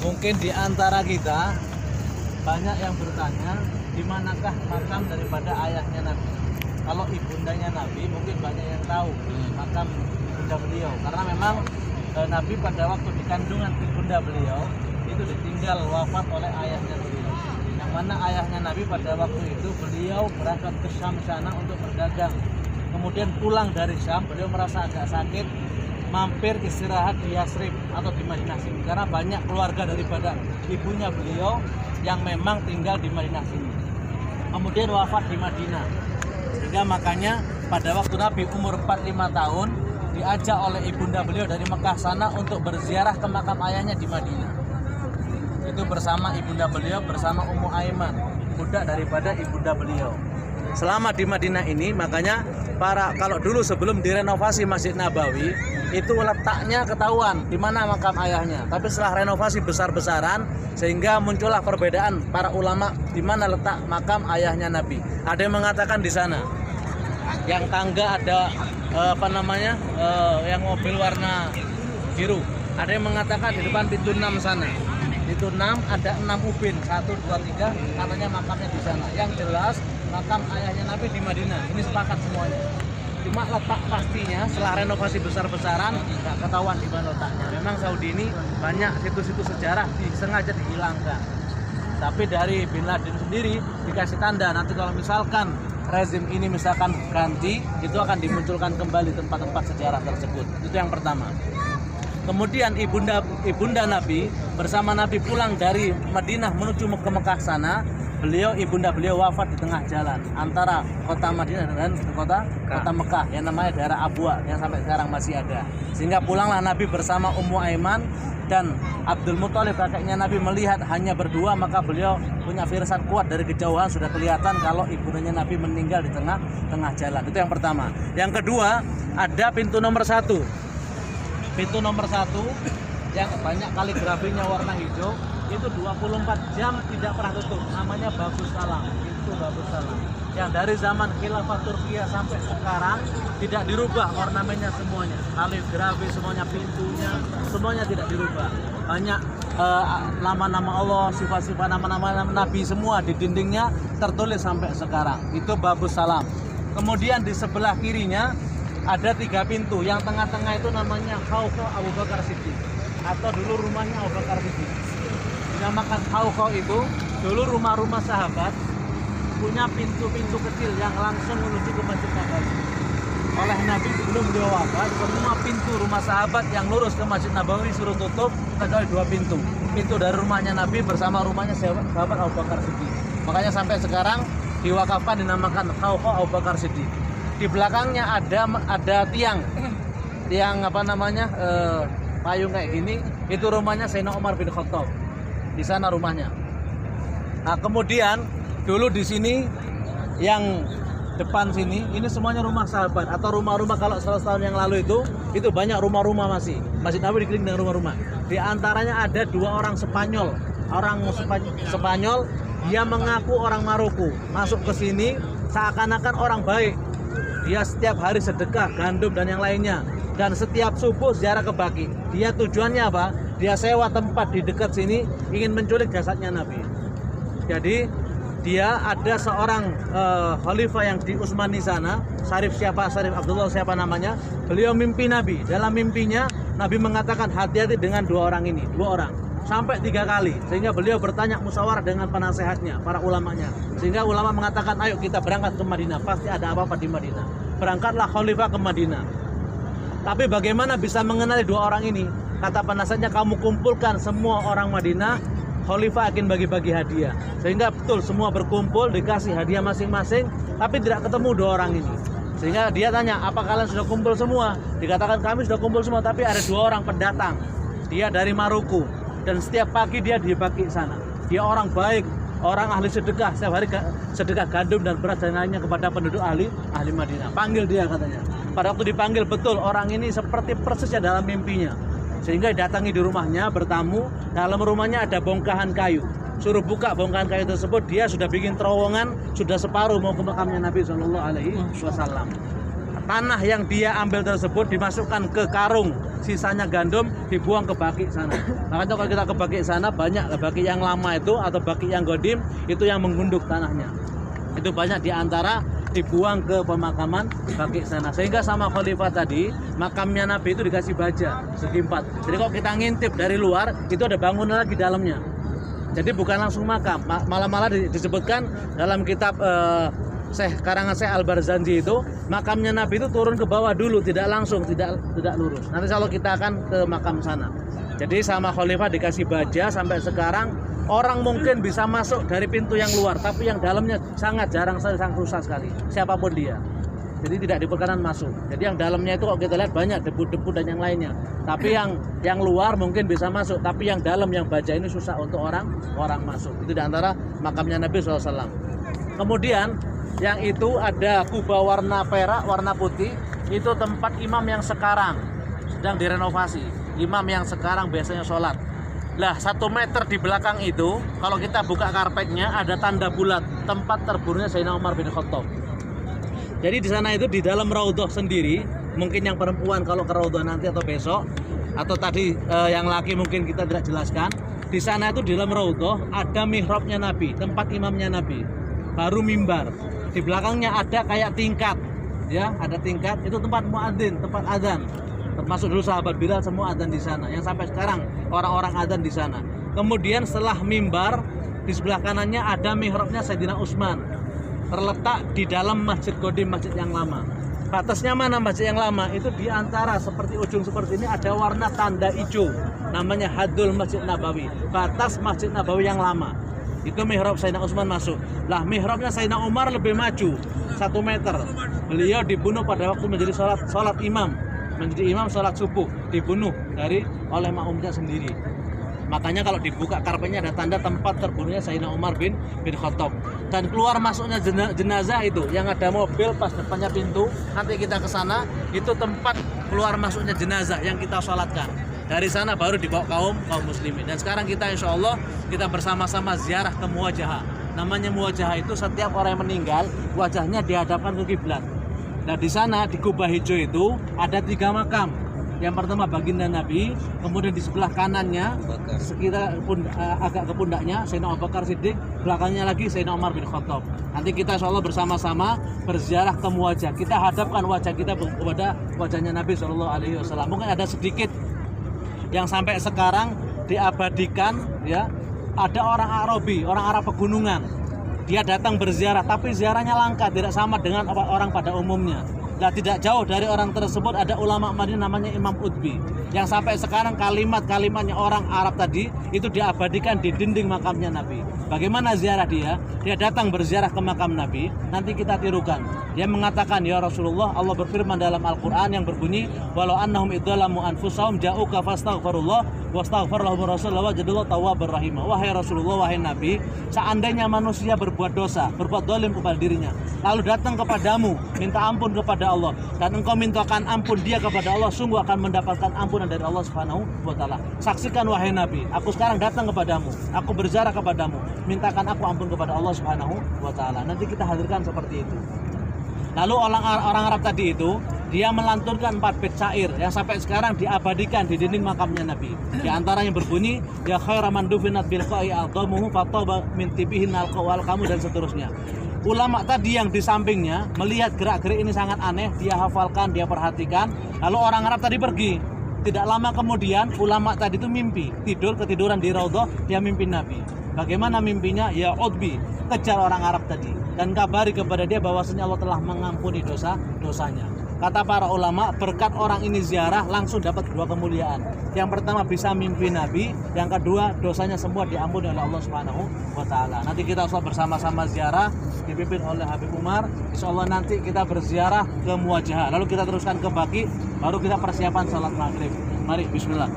Mungkin di antara kita banyak yang bertanya, di manakah makam daripada ayahnya Nabi? Kalau ibundanya Nabi mungkin banyak yang tahu makam ibunda beliau, karena memang Nabi pada waktu di kandungan ibunda beliau itu ditinggal wafat oleh ayahnya beliau. Yang mana ayahnya Nabi pada waktu itu beliau berangkat ke Syam sana untuk berdagang. Kemudian pulang dari Syam, beliau merasa agak sakit, mampir istirahat di Yasrib atau di Madinah sini, karena banyak keluarga daripada ibunya beliau yang memang tinggal di Madinah sini. Kemudian wafat di Madinah, sehingga makanya pada waktu Nabi umur 45 tahun diajak oleh ibunda beliau dari Mekah sana untuk berziarah ke makam ayahnya di Madinah. Itu bersama ibunda beliau, bersama Ummu Aiman, budak daripada ibunda beliau. Selama di Madinah ini, makanya kalau dulu sebelum direnovasi Masjid Nabawi itu letaknya ketahuan di mana makam ayahnya. Tapi setelah renovasi besar-besaran sehingga muncullah perbedaan para ulama di mana letak makam ayahnya Nabi. Ada yang mengatakan di sana. Yang tangga ada yang mobil warna biru. Ada yang mengatakan di depan pintu 6 sana. Pintu 6 ada 6 ubin, 1, 2, 3, katanya makamnya di sana. Yang jelas makam ayahnya Nabi di Madinah. Ini sepakat semuanya. Cuma letak pastinya setelah renovasi besar-besaran nggak ketahuan di mana letaknya. Memang Saudi ini banyak situs-situs sejarah sengaja dihilangkan. Tapi dari Bin Laden sendiri dikasih tanda, nanti kalau misalkan rezim ini misalkan ganti, itu akan dimunculkan kembali tempat-tempat sejarah tersebut. Itu yang pertama. Kemudian ibunda Nabi bersama Nabi pulang dari Madinah menuju ke Mekah sana. Ibunda beliau wafat di tengah jalan antara kota Madinah dan kota Mekah yang namanya daerah Abwa yang sampai sekarang masih ada. Sehingga pulanglah Nabi bersama Ummu Aiman dan Abdul Muthalib, kakeknya Nabi, melihat hanya berdua, maka beliau punya firasat kuat dari kejauhan sudah kelihatan kalau ibundanya Nabi meninggal di tengah jalan. Itu yang pertama. Yang kedua, ada pintu nomor 1. Pintu nomor 1 yang banyak kaligrafinya warna hijau, itu 24 jam tidak pernah tutup, namanya Babus Salam. Itu Babus Salam yang dari zaman Khilafah Turkiya sampai sekarang tidak dirubah ornamennya semuanya, kaligrafi semuanya, pintunya semuanya tidak dirubah. Banyak nama-nama Allah, sifat-sifat nama-nama Nabi semua di dindingnya tertulis sampai sekarang. Itu Babus Salam. Kemudian di sebelah kirinya ada 3 pintu. Yang tengah-tengah itu namanya Khawqah Abu Bakar Siddiq, atau dulu rumahnya Abu Bakar Siddiq. Dinamakan Khawqah itu dulu rumah-rumah sahabat punya pintu-pintu kecil yang langsung menuju ke Masjid Nabawi. Oleh Nabi sebelum beliau wafat, semua pintu rumah sahabat yang lurus ke Masjid Nabawi suruh tutup kecuali 2 pintu. Pintu dari rumahnya Nabi bersama rumahnya sahabat Abu Bakar Siddiq. Makanya sampai sekarang diwakafkan dinamakan Khawqah Abu Bakar Siddiq. Di belakangnya ada tiang payung kayak gini, itu rumahnya Sayyidina Umar bin Khattab. Di sana rumahnya. Nah, kemudian dulu di sini yang depan sini ini semuanya rumah sahabat atau rumah-rumah. Kalau 100 tahun yang lalu itu banyak rumah-rumah masih Nabi dikelilingi dengan rumah-rumah. Di antaranya ada 2 orang Spanyol, dia mengaku orang Maroko, masuk ke sini seakan-akan orang baik. Dia setiap hari sedekah gandum dan yang lainnya, dan setiap subuh ziarah ke Baqi. Dia tujuannya apa? Dia sewa tempat di dekat sini ingin menculik jasadnya Nabi. Jadi dia ada seorang khalifah yang di Utsmani sana, Syarif Abdullah siapa namanya. Beliau mimpi Nabi. Dalam mimpinya Nabi mengatakan hati-hati dengan 2 orang ini, 2 orang. Sampai 3 kali, sehingga beliau bertanya musyawarah dengan penasehatnya, para ulamanya. Sehingga ulama mengatakan, ayo kita berangkat ke Madinah, pasti ada apa-apa di Madinah. Berangkatlah khalifah ke Madinah. Tapi bagaimana bisa mengenali 2 orang ini? Kata penasehatnya, kamu kumpulkan semua orang Madinah, khalifah akan bagi-bagi hadiah. Sehingga betul semua berkumpul, dikasih hadiah masing-masing, tapi tidak ketemu 2 orang ini. Sehingga dia tanya, apa kalian sudah kumpul semua? Dikatakan kami sudah kumpul semua, tapi ada 2 orang pendatang. Dia dari Maroko. Dan setiap pagi dia di Baqi sana. Dia orang baik, orang ahli sedekah. Setiap hari sedekah gandum dan beras dan lainnya kepada penduduk ahli Madinah. Panggil dia katanya. Pada waktu dipanggil betul orang ini seperti persisnya dalam mimpinya. Sehingga datangi di rumahnya, bertamu. Dalam rumahnya ada bongkahan kayu. Suruh buka bongkahan kayu tersebut. Dia sudah bikin terowongan, sudah separuh mau ke makamnya Nabi SAW. Tanah yang dia ambil tersebut dimasukkan ke karung sisanya gandum dibuang ke Baqi sana. Makanya kalau kita ke Baqi sana banyak Baqi yang lama itu atau Baqi yang Qadim itu yang menggunduk tanahnya. Itu banyak diantara dibuang ke pemakaman Baqi sana. Sehingga sama khalifah tadi makamnya Nabi itu dikasih baja segi 4. Jadi kalau kita ngintip dari luar itu ada bangunan lagi dalamnya. Jadi bukan langsung makam, malah disebutkan dalam kitab karangan Syekh Al-Barzanji itu makamnya Nabi itu turun ke bawah dulu, tidak langsung, tidak lurus. Nanti kalau kita akan ke makam sana. Jadi sama khalifah dikasih baja sampai sekarang orang mungkin bisa masuk dari pintu yang luar, tapi yang dalamnya sangat jarang sekali, sangat susah sekali. Siapapun dia. Jadi tidak diperkenan masuk. Jadi yang dalamnya itu kalau kita lihat banyak debu-debu dan yang lainnya. Tapi yang luar mungkin bisa masuk, tapi yang dalam yang baja ini susah untuk orang masuk. Itu diantara makamnya Nabi SAW. Kemudian yang itu ada kubah warna perak, warna putih. Itu tempat imam yang sekarang sedang direnovasi. Imam yang sekarang biasanya sholat. Lah 1 meter di belakang itu, kalau kita buka karpetnya ada tanda bulat tempat terbunuhnya Sayyidina Umar bin Khattab. Jadi di sana itu di dalam raudhah sendiri, mungkin yang perempuan kalau ke raudhah nanti atau besok, atau tadi yang laki mungkin kita tidak jelaskan. Di sana itu di dalam raudhah ada mihrabnya Nabi, tempat imamnya Nabi. Baru mimbar. Di belakangnya ada kayak tingkat, ya, ada tingkat. Itu tempat muadzin, tempat adzan. Termasuk dulu sahabat Bilal semua adzan di sana. Yang sampai sekarang orang-orang adzan di sana. Kemudian setelah mimbar di sebelah kanannya ada mihrabnya Sayyidina Utsman. Terletak di dalam Masjid Qadim, masjid yang lama. Batasnya mana masjid yang lama? Itu di antara seperti ujung seperti ini ada warna tanda hijau. Namanya Haddul Masjid Nabawi. Batas Masjid Nabawi yang lama. Itu mihrab Sayyidina Utsman masuk. Lah mihrabnya Sayyidina Umar lebih maju 1 meter. Beliau dibunuh pada waktu menjadi sholat imam. Menjadi imam sholat subuh. Dibunuh oleh makmumnya sendiri. Makanya kalau dibuka karpetnya ada tanda tempat terbunuhnya Sayyidina Umar bin Khattab. Dan keluar masuknya jenazah itu yang ada mobil pas depannya pintu, nanti kita ke sana, itu tempat keluar masuknya jenazah yang kita sholatkan. Dari sana baru dibawa kaum muslimin. Dan sekarang kita insya Allah kita bersama-sama ziarah ke muwajahah. Namanya muwajahah itu setiap orang yang meninggal wajahnya dihadapkan ke kiblat. Nah di sana di kubah hijau itu ada 3 makam. Yang pertama baginda Nabi, kemudian di sebelah kanannya sekitar agak ke pundaknya Sayyidina Abu Bakar Siddiq, belakangnya lagi Sayyidina Umar bin Khattab. Nanti kita insyaallah bersama-sama berziarah ke wajah. Kita hadapkan wajah kita kepada wajahnya Nabi SAW. Mungkin ada sedikit yang sampai sekarang diabadikan, ya. Ada orang Arabi, orang Arab pegunungan. Dia datang berziarah, tapi ziarahnya langka, tidak sama dengan orang pada umumnya. Nah, tidak jauh dari orang tersebut ada ulama Madinah namanya Imam Utbi, yang sampai sekarang kalimat-kalimatnya orang Arab tadi itu diabadikan di dinding makamnya Nabi. Bagaimana ziarah dia? Dia datang berziarah ke makam Nabi. Nanti kita tirukan. Dia mengatakan, ya Rasulullah, Allah berfirman dalam Al-Quran yang berbunyi, walau annahum idzalamu anfusahum ja'uka fastaghfirullah wastaghfir lahum rasulullah wajadallahu tawwabur rahim. Wahai Rasulullah, wahai Nabi, seandainya manusia berbuat dosa, berbuat zalim kepada dirinya, lalu datang kepadamu minta ampun kepada Allah, dan engkau mintakan ampun dia kepada Allah, sungguh akan mendapatkan ampunan dari Allah Subhanahu wa taala. Saksikan wahai Nabi, aku sekarang datang kepadamu, aku berziarah kepadamu, mintakan aku ampun kepada Allah Subhanahu wa taala. Nanti kita hadirkan seperti itu. Lalu orang Arab tadi itu dia melantunkan 4 bait syair yang sampai sekarang diabadikan di dinding makamnya Nabi. Di antara yang berbunyi, ya khairaman dufinat bil qa'i a'dhamuhu fataba min tibihin alqawal kamu, dan seterusnya. Ulama tadi yang di sampingnya melihat gerak-gerik ini sangat aneh, dia hafalkan, dia perhatikan. Lalu orang Arab tadi pergi. Tidak lama kemudian ulama tadi itu mimpi, ketiduran di raudhah, dia mimpi Nabi. Bagaimana mimpinya? Ya Utbi, kejar orang Arab tadi dan kabari kepada dia bahwasanya Allah telah mengampuni dosanya. Kata para ulama, berkat orang ini ziarah langsung dapat 2 kemuliaan. Yang pertama bisa mimpi Nabi, yang kedua dosanya semua diampuni oleh Allah Subhanahu wa taala. Nanti kita bersama-sama ziarah dipimpin oleh Habib Umar. Insyaallah nanti kita berziarah ke Muwajahah. Lalu kita teruskan ke Baqi, baru kita persiapan salat maghrib. Mari bismillah.